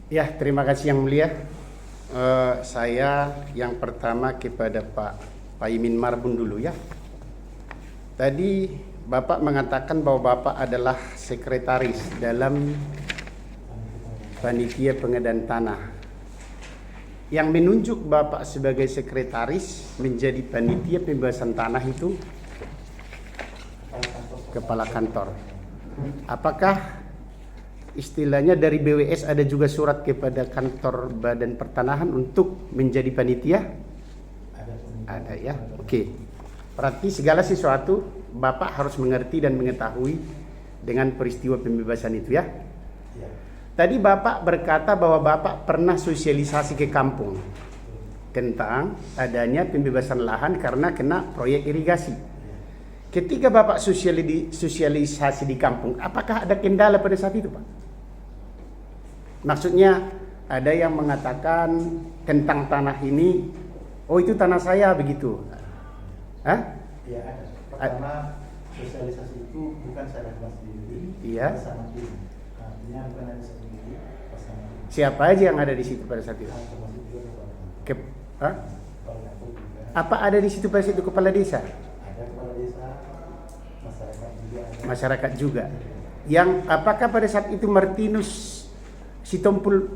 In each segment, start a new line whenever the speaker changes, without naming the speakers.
Ya, terima kasih Yang Mulia. Saya yang pertama kepada Pak Imin Marbun dulu ya. Tadi Bapak mengatakan bahwa Bapak adalah sekretaris dalam panitia pengadaan tanah. Yang menunjuk Bapak sebagai sekretaris menjadi panitia pembebasan tanah itu kepala kantor. Apakah istilahnya dari BWS ada juga surat kepada kantor Badan Pertanahan untuk menjadi panitia? Ada ya. Oke. Berarti segala sesuatu Bapak harus mengerti dan mengetahui dengan peristiwa pembebasan itu ya. Tadi Bapak berkata bahwa Bapak pernah sosialisasi ke kampung tentang adanya pembebasan lahan karena kena proyek irigasi. Ketika Bapak sosialisasi di kampung, apakah ada kendala pada saat itu, Pak? Maksudnya ada yang mengatakan tentang tanah ini, oh itu tanah saya begitu. Hah?
Ya ada. Pertama sosialisasi itu bukan saya lakukan sendiri,
Iya.
bersama tim. Artinya bukan hanya sendiri, bersama tim.
Siapa aja yang ada di situ pada saat itu?
Termasuk juga kepala kantor.
Hah?
Kepala kantor juga.
Apa ada di situ pada situ kepala desa?
Ada kepala desa, masyarakat juga ada.
Masyarakat juga. Yang apakah pada saat itu Martinus Sitompul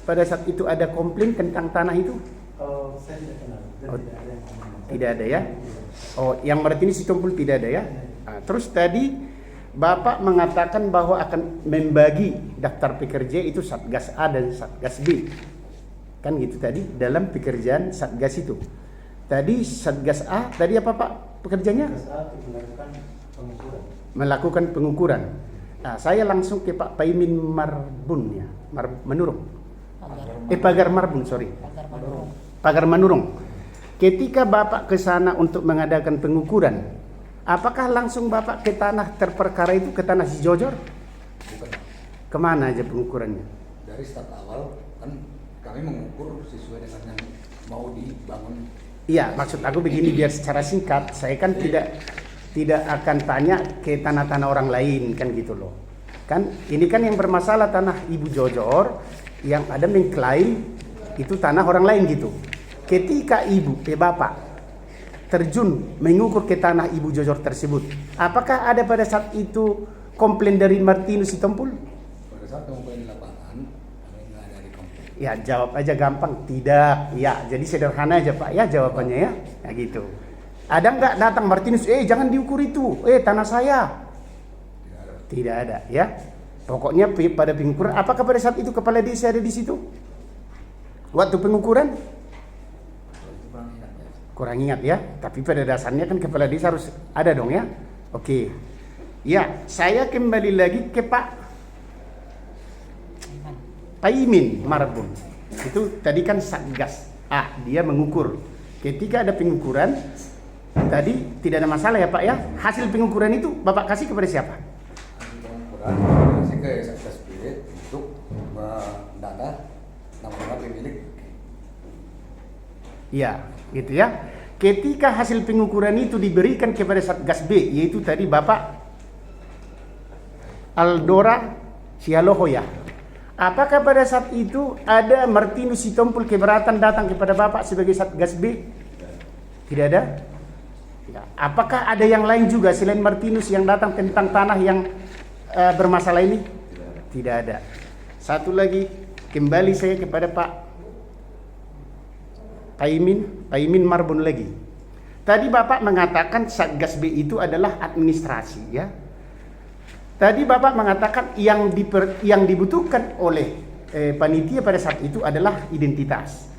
pada saat itu ada komplain tentang tanah itu?
Oh, saya tidak kenal. Dan
Oh,
tidak ada yang mengenal.
tidak ada ya? Oh, yang Martinus Sitompul tidak ada ya? Nah, terus tadi Bapak mengatakan bahwa akan membagi daftar pekerja itu Satgas A dan Satgas B. Kan gitu tadi dalam pekerjaan Satgas itu. Tadi Satgas A, tadi apa Pak pekerjanya?
Satgas A untuk melakukan pengukuran.
Melakukan pengukuran. Nah, saya langsung ke Pak Paimin Marbun ya, Manurung. Pagar Marbun, sorry. Pagar Manurung. Ketika Bapak ke sana untuk mengadakan pengukuran, apakah langsung Bapak ke tanah terperkara itu, ke tanah si Jojor?
Bukan.
Kemana aja pengukurannya?
Dari start awal kan kami mengukur sesuai dengan yang mau dibangun.
Iya, maksud aku begini biar secara singkat, saya kan tidak akan tanya ke tanah-tanah orang lain kan gitu loh. Kan ini kan yang bermasalah tanah Ibu Jojor yang ada mengklaim itu tanah orang lain gitu. Ketika Bapak terjun mengukur ke tanah Ibu Jojor tersebut, apakah ada pada saat itu komplain dari Martinus Sitompul?
Pada saat pengukuran di lapangan kami nggak ada di kampung.
Ya jawab aja gampang, tidak. Ya jadi sederhana aja Pak ya jawabannya ya. Ya gitu. Ada nggak datang Martinus? Jangan diukur itu. Tanah saya. Tidak ada ya. Pokoknya pada pengukuran. Apakah pada saat itu kepala desa ada di situ? Waktu pengukuran?
Kalau itu kurang ingat ya.
Kurang ingat ya. Tapi pada dasarnya kan kepala desa harus ada dong ya. Oke. Ya, saya kembali lagi ke Pak Paimin Marbun. Itu tadi kan Satgas A, dia mengukur. Ketika ada pengukuran, tadi tidak ada masalah ya Pak ya. Hasil pengukuran itu Bapak kasih kepada siapa?
Hasil pengukuran kasih ke Satgas B untuk mendata nama-nama pemilik.
Ya, gitu ya. Ketika hasil pengukuran itu diberikan kepada Satgas B, yaitu tadi Bapak Aldora Sialoho ya. Apakah pada saat itu ada Martinus Sitompul keberatan datang kepada Bapak sebagai Satgas B? Tidak ada? Ya. Apakah ada yang lain juga selain Martinus yang datang tentang tanah yang bermasalah ini? Tidak ada. Satu lagi, kembali saya kepada Pak Paimin Marbun lagi. Tadi Bapak mengatakan Satgas B itu adalah administrasi ya. Tadi Bapak mengatakan yang dibutuhkan oleh panitia pada saat itu adalah identitas.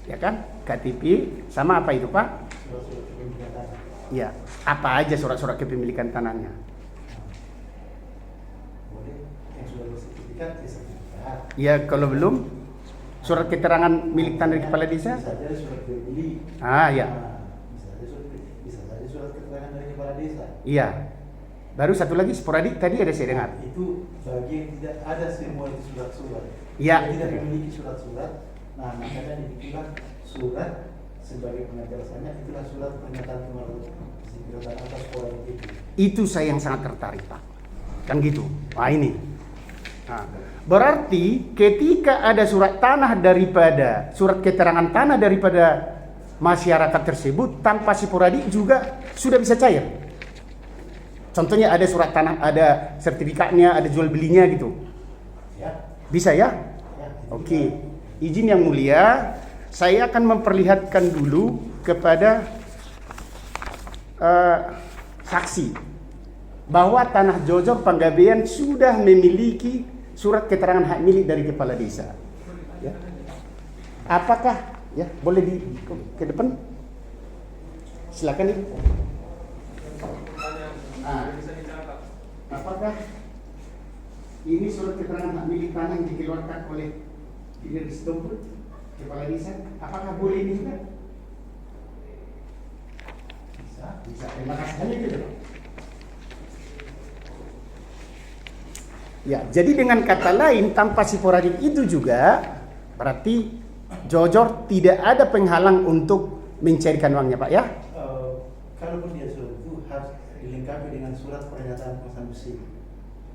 Ya kan? KTP sama apa itu, Pak?
Surat-surat kepemilikan tanah.
Ya, apa aja surat-surat kepemilikan tanahnya?
Boleh yang sudah bersertifikat ya sertifikat.
Ya, kalau belum surat keterangan milik tanah dari kepala desa?
Bisa saja surat beli.
Ya.
Bisa saja surat keterangan dari kepala desa.
Iya. Baru satu lagi sporadik tadi ada saya dengar.
Itu bagi yang tidak ada semua itu surat-surat.
Iya.
Yang tidak memiliki surat-surat, nah makanya dibilang surat sebagai penjelasannya itulah surat pernyataan kemerdekaan atas pola itu.
Itu saya yang sangat tertarik Pak. Kan gitu. Wah ini. Nah, berarti ketika ada surat keterangan tanah daripada masyarakat tersebut tanpa si poradi juga sudah bisa cair. Contohnya ada surat tanah, ada sertifikatnya, ada jual belinya gitu.
Ya.
Bisa ya?
Ya.
Oke. Izin yang mulia, saya akan memperlihatkan dulu kepada saksi bahwa tanah Jojor Panggabean sudah memiliki surat keterangan hak milik dari kepala desa. Ya. Apakah ya boleh ke depan? Silakan Ibu. Apakah ini surat keterangan hak milik tanah yang dikeluarkan oleh Dinas Setempat kepala desa? Apakah boleh ini juga? Bisa. Terima kasih. Hanya gitu. Ya, jadi dengan kata lain tanpa si poradik itu juga berarti Jojor tidak ada penghalang untuk mencairkan uangnya, Pak ya?
Kalaupun dia surat itu harus dilengkapi dengan surat pernyataan konstitusi.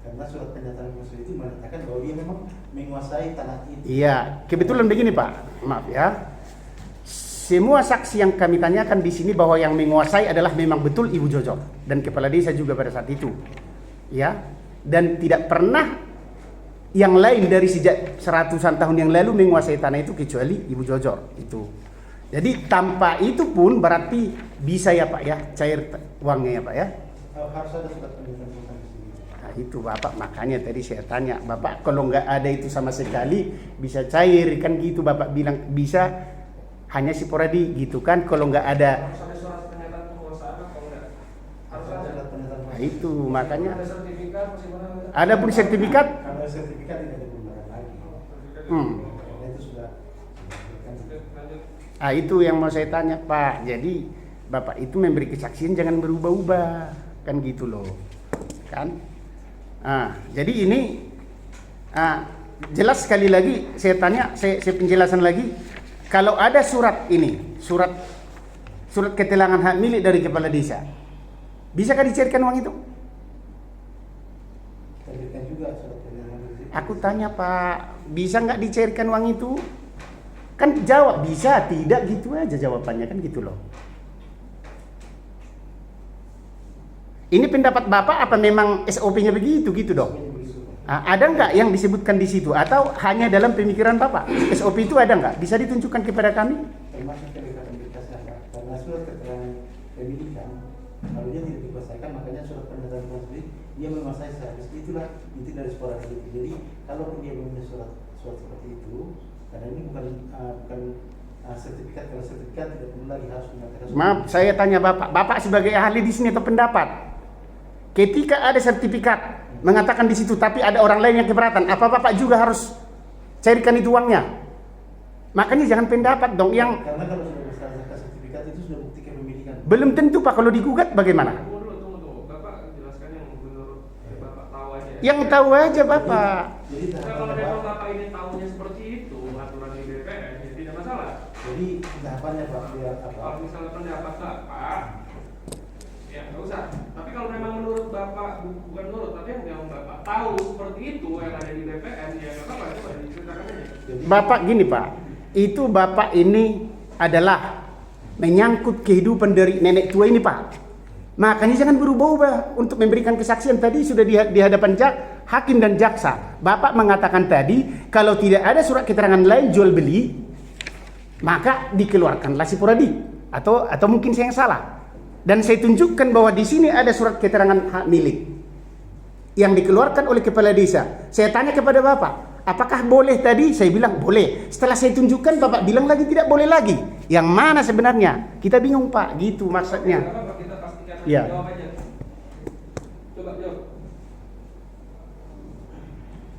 Karena surat pernyataan konstitusi itu menyatakan bahwa dia memang menguasai tanah itu. Iya,
kebetulan begini Pak, maaf ya. Semua saksi yang kami tanyakan di sini bahwa yang menguasai adalah memang betul Ibu Jojor dan kepala desa juga pada saat itu. Ya. Dan tidak pernah yang lain dari sejak seratusan tahun yang lalu menguasai tanah itu kecuali Ibu Jojor itu. Jadi tanpa itu pun berarti bisa ya Pak ya cair uangnya ya Pak ya.
Harus ada surat pernyataan konstitusi.
Nah itu Bapak makanya tadi saya tanya Bapak kalau nggak ada itu sama sekali bisa cair kan gitu Bapak bilang bisa hanya si poradi gitu kan kalau nggak ada.
Harus ada surat pernyataan penguasaan atau enggak? Harus ada surat pernyataan
Nah itu makanya.
Ada sertifikat
Ada pun sertifikat.
Kalau sertifikat tidak ada pembayaran lagi. Karena itu sudah.
Ah itu yang mau saya tanya Pak. Jadi Bapak itu memberi kesaksian jangan berubah-ubah kan gitu loh, kan? Jadi ini jelas sekali lagi saya tanya, saya penjelasan lagi. Kalau ada surat ini, surat keterangan hak milik dari kepala desa, bisakah dicairkan uang itu? Aku tanya Pak, bisa nggak dicairkan uang itu? Kan jawab bisa, tidak gitu aja jawabannya kan gitu loh. Ini pendapat Bapak apa memang SOP-nya begitu gitu dong? Ada nggak yang disebutkan di situ atau hanya dalam pemikiran Bapak? SOP itu ada nggak? Bisa ditunjukkan kepada kami?
Termasuk karena surat keterangan pemilikan, kalau dia tidak dikuasaikan makanya surat pernyataan konstitusi dia menguasai seharusnya itulah inti dari surat itu. Jadi kalau dia mempunyai surat seperti itu, karena ini bukan sertifikat, kalau sertifikat tidak perlu lagi harus menyatakan.
Maaf, saya tanya Bapak sebagai ahli di sini atau pendapat? Ketika ada sertifikat mengatakan di situ, tapi ada orang lain yang keberatan, apa Bapak juga harus cairkan itu uangnya? Makanya jangan pendapat dong yang.
Karena kalau sudah berdasarkan sertifikat itu sudah bukti kepemilikan.
Belum tentu Pak kalau digugat bagaimana?
Tunggu. Bapak jelaskan yang menurut Bapak tahu aja.
Yang tahu aja Bapak.
Jadi
kalau memang Bapak ini tahunya seperti itu aturan di BPN, ya tidak masalah.
Jadi tahapannya Pak biar apa?
Kalau misalnya pendapat Bapak, ya nggak usah. Tapi kalau memang menurut Bapak, bukan menurut, tapi yang Bapak tahu seperti itu yang ada di BPN, ya nggak apa-apa, coba diceritakan aja.
Bapak gini Pak, itu Bapak ini adalah menyangkut kehidupan dari nenek tua ini Pak. Makanya jangan berubah-ubah untuk memberikan kesaksian. Tadi sudah di hadapan hakim dan jaksa. Bapak mengatakan tadi kalau tidak ada surat keterangan lain jual beli, maka dikeluarkanlah si poradi. Atau mungkin saya yang salah. Dan saya tunjukkan bahwa di sini ada surat keterangan hak milik yang dikeluarkan oleh kepala desa. Saya tanya kepada Bapak, apakah boleh tadi? Saya bilang boleh. Setelah saya tunjukkan Bapak bilang lagi tidak boleh lagi. Yang mana sebenarnya? Kita bingung Pak, gitu maksudnya.
Kita pastikan
Ya.
jawab aja. Coba jawab.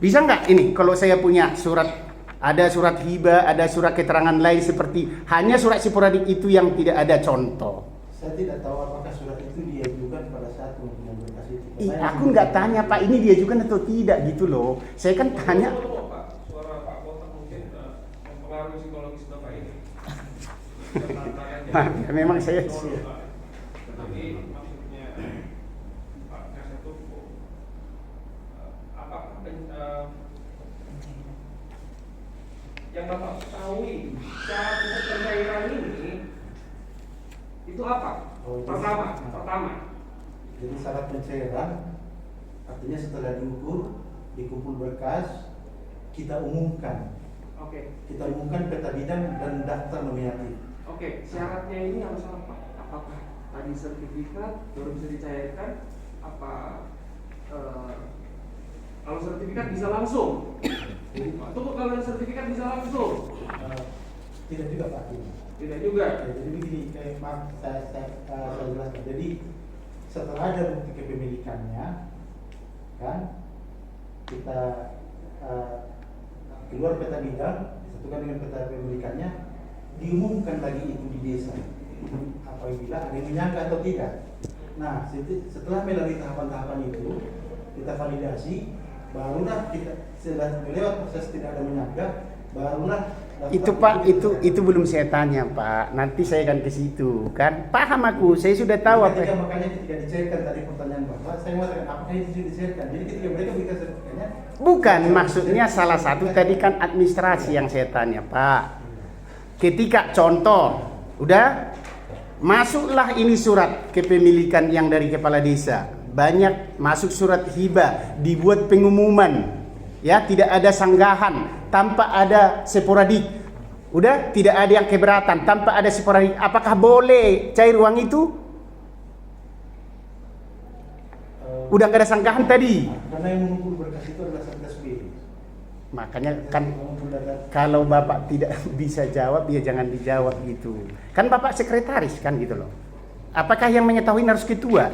Bisa nggak ini kalau saya punya surat, ada surat hibah, ada surat keterangan lain seperti hanya surat si poradik itu yang tidak ada contoh.
Saya tidak tahu apakah surat itu diajukan pada saat pembuatan berkas itu.
Aku nggak tanya Pak ini diajukan atau tidak gitu loh. Saya kan tanya.
Pak, suara Pak Botak mungkin mempengaruhi psikologis Bapak ini.
Ya, memang saya.
Tapi maksudnya Pak Nasir itu apakah yang Bapak ketahui syarat untuk pencairan ini itu apa? Pertama.
Jadi syarat pencairan artinya setelah diukur, dikumpul berkas, kita umumkan.
Oke.
Kita umumkan peta bidang dan daftar nominatif.
Oke, syaratnya ini harus apa? Apakah tadi sertifikat baru bisa dicairkan? Apa kalau sertifikat bisa langsung? Tunggu, kalau sertifikat bisa langsung?
Tidak juga Pak.
Tidak juga.
Ya, jadi begini, maaf saya jelaskan. Jadi setelah ada bukti kepemilikannya, kan kita keluar peta bidang, disatukan dengan peta kepemilikannya, diumumkan lagi itu di desa. Apabila ada yang menyangka atau tidak. Nah, setelah melalui tahapan-tahapan itu, kita validasi, barulah kita setelah melewat proses tidak ada menyangka, barulah
Itu Pak, itu belum saya tanya Pak. Nanti saya akan ke situ kan. Paham aku, saya sudah tahu apa.
Makanya ketika dicairkan tadi pertanyaan Bapak, saya mengatakan apakah itu sudah dicairkan. Jadi ketika mereka berikan sertifikatnya,
Bukan, maksudnya salah satu tadi kan administrasi yang saya tanya Pak. Ketika contoh, udah masuklah ini surat kepemilikan yang dari kepala desa. Banyak masuk surat hibah, dibuat pengumuman. Ya, tidak ada sanggahan, tanpa ada sporadik. Udah, tidak ada yang keberatan, tanpa ada sporadik. Apakah boleh cair uang itu? Udah nggak ada sanggahan tadi.
Karena yang mengumpul berkas itu adalah Satgas B.
Makanya kan kalau Bapak tidak bisa jawab, ya jangan dijawab gitu. Kan Bapak sekretaris kan gitu loh. Apakah yang mengetahui harus ketua?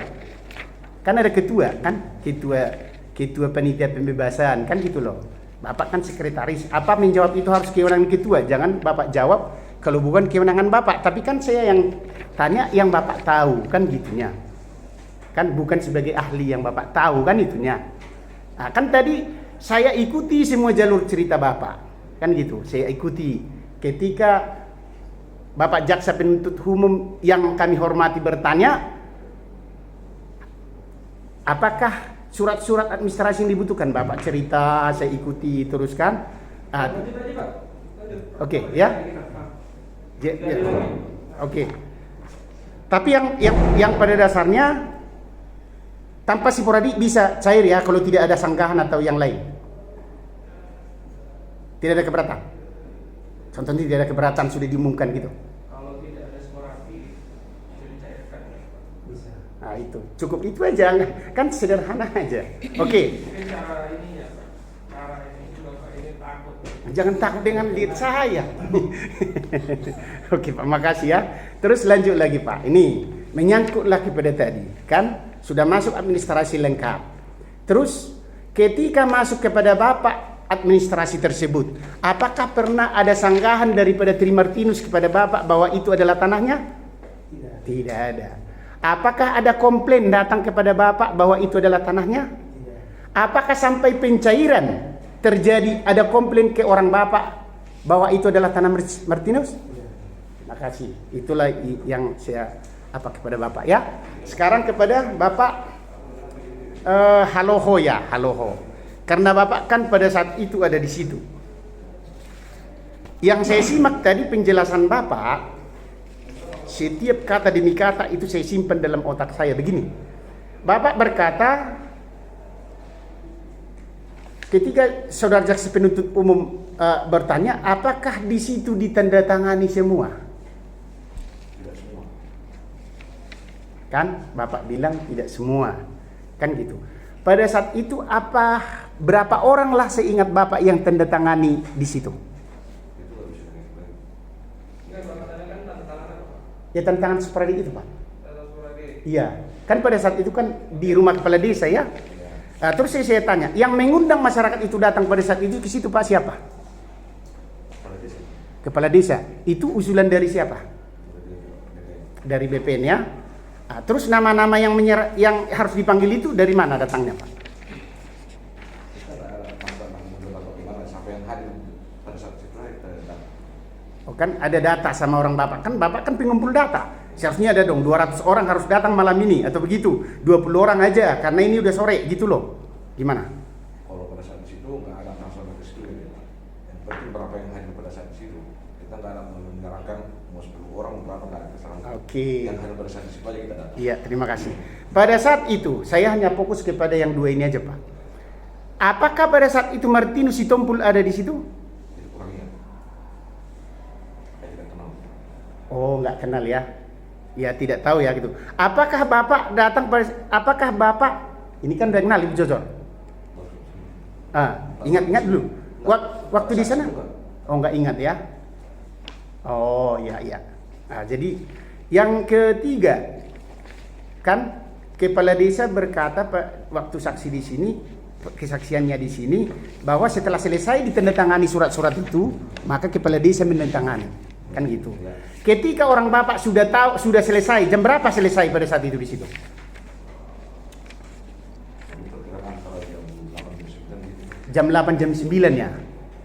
Kan ada ketua kan, ketua panitia pembebasan kan gitu loh. Bapak kan sekretaris. Apa menjawab itu harus kewenangan ketua? Jangan Bapak jawab kalau bukan kewenangan Bapak. Tapi kan saya yang tanya yang Bapak tahu kan gitunya. Kan bukan sebagai ahli yang Bapak tahu kan itunya. Nah, kan tadi saya ikuti semua jalur cerita Bapak. Kan gitu. Saya ikuti ketika Bapak Jaksa Penuntut Umum yang kami hormati bertanya, apakah surat-surat administrasi yang dibutuhkan? Bapak cerita, saya ikuti teruskan.
Lanjut aja Pak.
Oke, ya. Oke. Tapi yang pada dasarnya tanpa sporadik bisa cair ya kalau tidak ada sanggahan atau yang lain. Tidak ada keberatan. Contohnya tidak ada keberatan sudah diumumkan gitu.
Kalau tidak ada sporadik bisa dicairkan.
Bisa.
Nah itu cukup itu aja kan sederhana aja. Oke.
Ini cara ini ya Pak. Cara ini Bapak ini takut.
Jangan takut dengan lead saya. Oke Pak, makasih ya. Terus lanjut lagi Pak. Ini menyangkut lagi pada tadi kan sudah masuk administrasi lengkap. Terus ketika masuk kepada Bapak administrasi tersebut, apakah pernah ada sanggahan daripada Tri Martinus kepada Bapak bahwa itu adalah tanahnya?
Tidak.
Tidak ada. Apakah ada komplain datang kepada Bapak bahwa itu adalah tanahnya?
Tidak.
Apakah sampai pencairan terjadi ada komplain ke orang Bapak bahwa itu adalah tanah Martinus?
Tidak.
Terima kasih. Itulah yang saya kepada Bapak ya. Sekarang kepada Bapak Haloho ya, Haloho. Karena Bapak kan pada saat itu ada di situ. Yang saya simak tadi penjelasan Bapak, setiap kata demi kata itu saya simpan dalam otak saya begini. Bapak berkata, ketika Saudara Jaksa Penuntut Umum bertanya, apakah di situ ditandatangani semua?
Tidak semua.
Kan Bapak bilang tidak semua. Kan gitu. Pada saat itu berapa orang lah seingat Bapak yang tanda tangani di situ?
Itu nggak bisa dihitung.
Enggak Bapak tanyakan tanda tangan apa Pak?
Ya tanda tangan sporadik itu Pak.
Tanda sporadik.
Iya. Kan pada saat itu kan di rumah kepala desa ya. Nah, terus saya tanya, yang mengundang masyarakat itu datang pada saat itu ke situ Pak siapa?
Kepala desa.
Kepala desa. Itu usulan dari siapa?
BPN.
Dari BPN ya. Nah, terus nama-nama yang harus dipanggil itu dari mana datangnya Pak?
Kita ada mantan beberapa bagaimana sampai yang hadir pada saat itu kita datang.
Oh kan ada data sama orang Bapak. Kan Bapak kan pengumpul data. Seharusnya ada dong 200 orang harus datang malam ini atau begitu. 20 orang aja karena ini udah sore gitu loh. Gimana?
Kalau pada saat itu nggak ada transfer ke situ ya.
Yang penting berapa yang hadir pada saat di situ. Kita nggak ada mengarahkan mau 10 orang berapa, nggak ada kesalahan.
Oke.
Yang hadir pada saat di situ aja kita datang.
Iya, terima kasih. Pada saat itu, saya hanya fokus kepada yang dua ini aja, Pak. Apakah pada saat itu Martinus Sitompul ada di situ?
Itu kurang ingat. Saya tidak kenal.
Oh, nggak kenal ya? Ya, tidak tahu ya gitu. Apakah Bapak datang pada, apakah Bapak, ini kan udah kenal Ibu Jojor? Ingat-ingat dulu. Waktu di sana? Oh, nggak ingat ya? Oh, iya, iya. Nah, jadi yang ketiga, kan kepala desa berkata waktu saksi di sini, kesaksiannya di sini, bahwa setelah selesai ditandatangani surat-surat itu, maka kepala desa menandatangani, kan gitu. Ketika orang Bapak sudah tahu, sudah selesai, jam berapa selesai pada saat itu di situ?
Perkiraan kalau jam 8 jam 9 gitu.
Jam 8 jam 9 ya.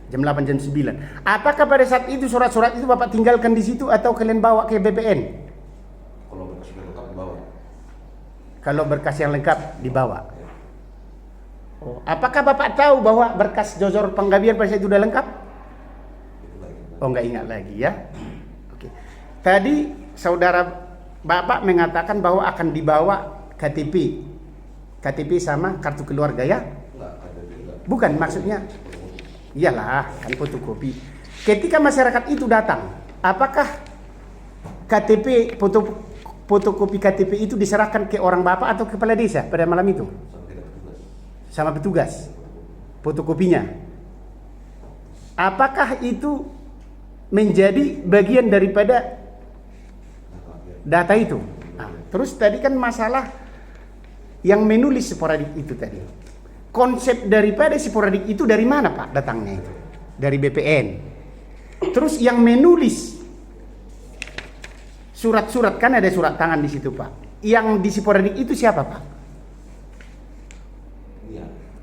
Jam 8 jam 9. Apakah pada saat itu surat-surat itu Bapak tinggalkan di situ atau kalian bawa ke BPN?
Kalau berkas sudah lengkap dibawa.
Kalau berkas yang lengkap dibawa. Oh, apakah Bapak tahu bahwa berkas Jojor Panggabean pada saat itu sudah lengkap?
Itu lagi.
Oh, nggak ingat lagi ya. Oke. Tadi saudara Bapak mengatakan bahwa akan dibawa KTP. KTP sama kartu keluarga ya?
Enggak, ada juga.
Bukan maksudnya. Iyalah, kan fotokopi. Ketika masyarakat itu datang, apakah KTP fotokopi KTP itu diserahkan ke orang Bapak atau kepala desa pada malam itu? Sama petugas fotokopinya. Apakah itu menjadi bagian daripada data itu? Nah, terus tadi kan masalah yang menulis sporadik itu tadi. Konsep daripada sporadik itu dari mana Pak datangnya itu? Dari BPN. Terus yang menulis surat-surat, kan ada surat tangan di situ Pak. Yang di sporadik itu siapa Pak?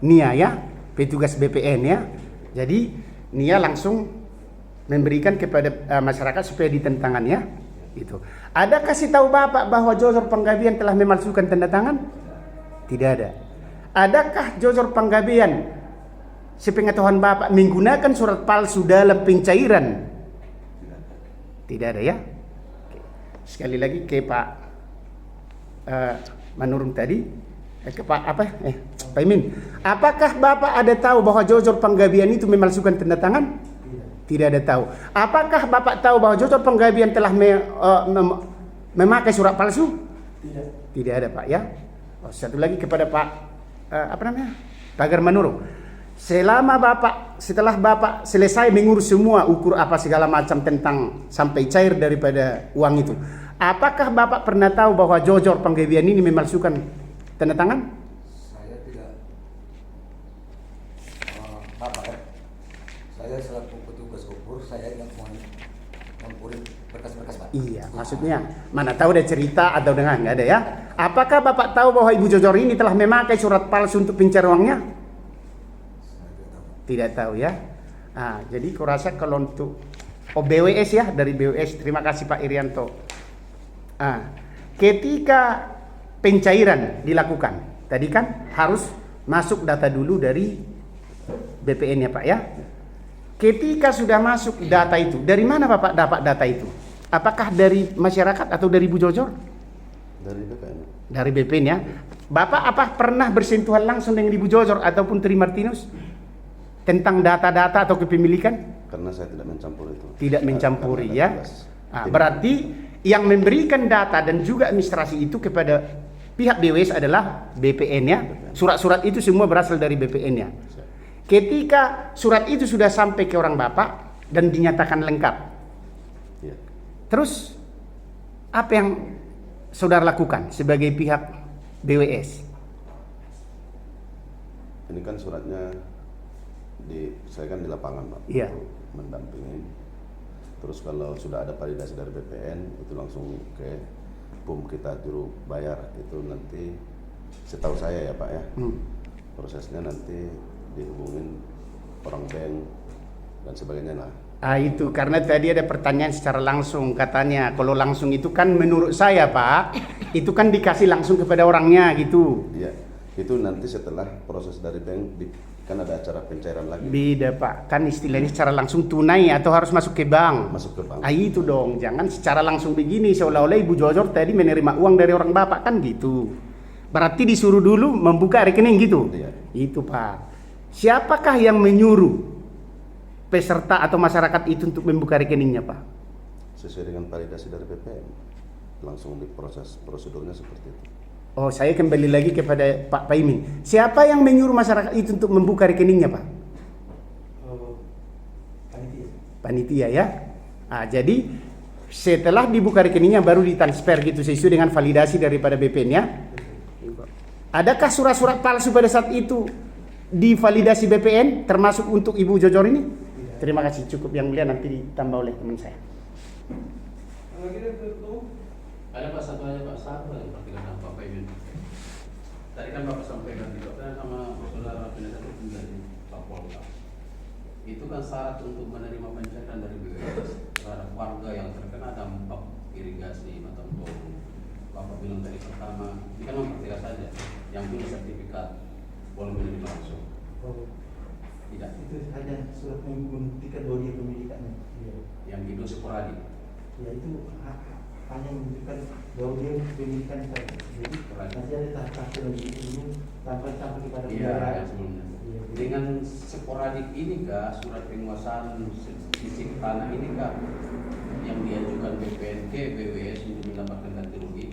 Nia ya, petugas BPN ya. Jadi Nia langsung memberikan kepada masyarakat supaya ditentangkan ya. Gitu. Ada kasih tahu Bapak bahwa Jojor Panggabean telah memalsukan tanda tangan? Tidak ada. Adakah Jojor Panggabean sepengetahuan Bapak menggunakan surat palsu dalam pencairan? Tidak ada ya. Sekali lagi ke Pak Manurung tadi, ke Pak Pak Imin. Apakah Bapak ada tahu bahwa Jojor Panggabean itu memalsukan tanda tangan? Tidak ada tahu. Apakah Bapak tahu bahwa Jojor Panggabean telah memakai surat palsu?
Tidak.
Tidak ada Pak ya. Oh, satu lagi kepada Pak Tagar Manurung. Setelah Bapak selesai mengurus semua ukur apa segala macam tentang sampai cair daripada uang itu, apakah Bapak pernah tahu bahwa Jojor Panggabean ini memalsukan tanda tangan?
Saya tidak. Bapak ya. Saya selaku petugas ukur, saya yang mengumpulin berkas-berkas Pak.
Iya, maksudnya mana tahu ada cerita atau dengan nggak ada ya? Apakah Bapak tahu bahwa Ibu Jojor ini telah memakai surat palsu untuk pencari uangnya? Tidak tahu ya. Nah, jadi kurasa kalau untuk BWS ya, dari BWS, terima kasih Pak Irianto. Ketika pencairan dilakukan, tadi kan harus masuk data dulu dari BPN ya Pak ya. Ketika sudah masuk data itu, dari mana Bapak dapat data itu? Apakah dari masyarakat atau dari Ibu Jojor?
Dari BPN.
Dari BPN ya. Bapak apa pernah bersentuhan langsung dengan Ibu Jojor ataupun Tri Martinus tentang data-data atau kepemilikan?
Karena saya tidak mencampur itu.
Tidak mencampuri
Karena
ya.
tugas
Berarti yang memberikan data dan juga administrasi itu kepada pihak BWS adalah BPN ya. Surat-surat itu semua berasal dari BPN ya. Ketika surat itu sudah sampai ke orang Bapak dan dinyatakan lengkap,
Ya.
terus apa yang saudara lakukan sebagai pihak BWS?
Ini kan suratnya saya kan di lapangan Pak,
Iya.
untuk mendampingi. Terus kalau sudah ada validasi dari BPN itu langsung ke PUM kita juru bayar, itu nanti setahu saya ya Pak ya. Prosesnya nanti dihubungin orang bank dan sebagainya lah.
Itu karena tadi ada pertanyaan secara langsung, katanya kalau langsung itu kan menurut saya Pak, itu kan dikasih langsung kepada orangnya gitu.
Iya, itu nanti setelah proses dari bank Kan ada acara pencairan lagi.
Beda Pak, kan istilahnya secara langsung tunai atau harus masuk ke bank.
Masuk ke bank.
Ah itu dong, jangan secara langsung begini seolah-olah Ibu Jojor tadi menerima uang dari orang bapak kan gitu. Berarti disuruh dulu membuka rekening gitu.
Iya.
Itu Pak. Siapakah yang menyuruh peserta atau masyarakat itu untuk membuka rekeningnya Pak?
Sesuai dengan validasi dari BPN. Langsung diproses prosedurnya seperti itu.
Oh, saya kembali lagi kepada Pak Paimin. Siapa yang menyuruh masyarakat itu untuk membuka rekeningnya, Pak?
Panitia.
Panitia ya. Ah, jadi setelah dibuka rekeningnya baru ditransfer gitu sesuai dengan validasi daripada BPN ya. Adakah surat-surat palsu pada saat itu divalidasi BPN termasuk untuk Ibu Jojor ini? Terima kasih, cukup yang mulia, nanti ditambah oleh teman saya.
Lagi deh tuh.
Ada Pak satu aja Pak, satu yang pertigaan Pak Paimin. Tadi kan Bapak sampaikan di dokter sama saudara penasihat hukum dari Pak Polda. Itu kan syarat untuk menerima pencairan dari BWS terhadap warga yang terkena dampak irigasi atau tol. Bapak bilang tadi pertama, ini kan mempertiga saja, yang punya sertifikat boleh menerima langsung.
Oh,
Tidak,
itu hanya surat membuktikan bahwa dia pemilikannya. Iya.
yang hidup sporadik.
Ya itu hanya menunjukkan bahwa dia pemilikan saja. Jadi nanti ada tahap-tahap lagi dulu sampai kepada
Iya,
pembayaran.
yang sebelumnya.
Iya.
Dengan sporadik ini kah surat penguasaan fisik tanah ini kah yang diajukan BPN ke BWS untuk mendapatkan ganti rugi?